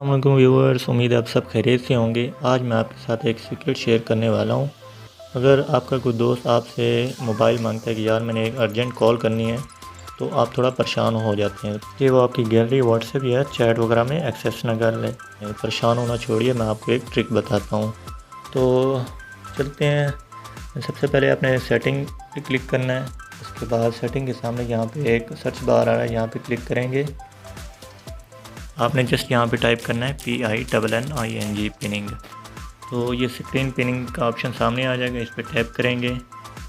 अस्सलामुअलैकुम व्यूअर्स, उम्मीद है आप सब खैरियत से होंगे। आज मैं आपके साथ एक सीक्रेट शेयर करने वाला हूं। अगर आपका कोई दोस्त आपसे मोबाइल मांगता है कि यार मैंने एक अर्जेंट कॉल करनी है, तो आप थोड़ा परेशान हो जाते हैं कि वो आपकी गैलरी व्हाट्सएप या चैट वगैरह में एक्सेस ना कर ले। परेशान होना छोड़िए, मैं आपको एक ट्रिक बताता हूँ। तो चलते हैं। सबसे पहले अपने सेटिंग पे क्लिक करना है। उसके बाद सेटिंग के सामने यहाँ पे एक सर्च बार आ रहा है, यहाँ पे क्लिक करेंगे। आपने जस्ट यहाँ पे टाइप करना है PINNING पिनिंग। तो ये स्क्रीन पिनिंग का ऑप्शन सामने आ जाएगा, इस पर टैप करेंगे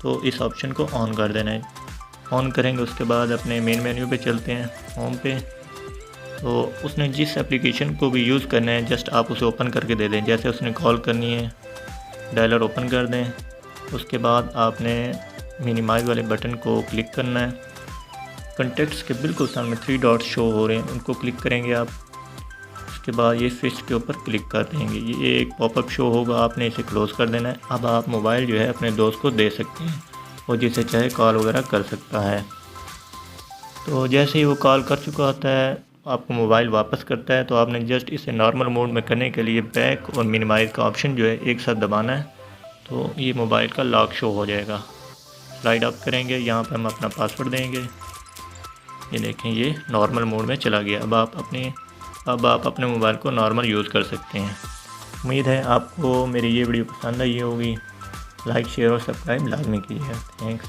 तो इस ऑप्शन को ऑन कर देना है। ऑन करेंगे उसके बाद अपने मेन मेन्यू पे चलते हैं, होम पे। तो उसने जिस एप्लीकेशन को भी यूज़ करना है जस्ट आप उसे ओपन करके दे दें। जैसे उसने कॉल करनी है, डायलर ओपन कर दें। उसके बाद आपने मिनिमाइज वाले बटन को क्लिक करना है। कॉन्टेक्ट्स के बिल्कुल सामने 3 डॉट्स शो हो रहे हैं, उनको क्लिक करेंगे आप। उसके बाद ये स्विच के ऊपर क्लिक कर देंगे, ये एक पॉपअप शो होगा, आपने इसे क्लोज़ कर देना है। अब आप मोबाइल जो है अपने दोस्त को दे सकते हैं और जिसे चाहे कॉल वगैरह कर सकता है। तो जैसे ही वो कॉल कर चुका होता है, आपको मोबाइल वापस करता है, तो आपने जस्ट इसे नॉर्मल मोड में करने के लिए बैक और मिनिमाइज़ का ऑप्शन जो है एक साथ दबाना है। तो ये मोबाइल का लॉक शो हो जाएगा। स्लाइड अप करेंगे, यहाँ पर हम अपना पासवर्ड देंगे। ये देखें, ये नॉर्मल मोड में चला गया। अब आप अपने मोबाइल को नॉर्मल यूज़ कर सकते हैं। उम्मीद है आपको मेरी ये वीडियो पसंद आई होगी। लाइक, शेयर और सब्सक्राइब लाजमी कीजिए। थैंक्स।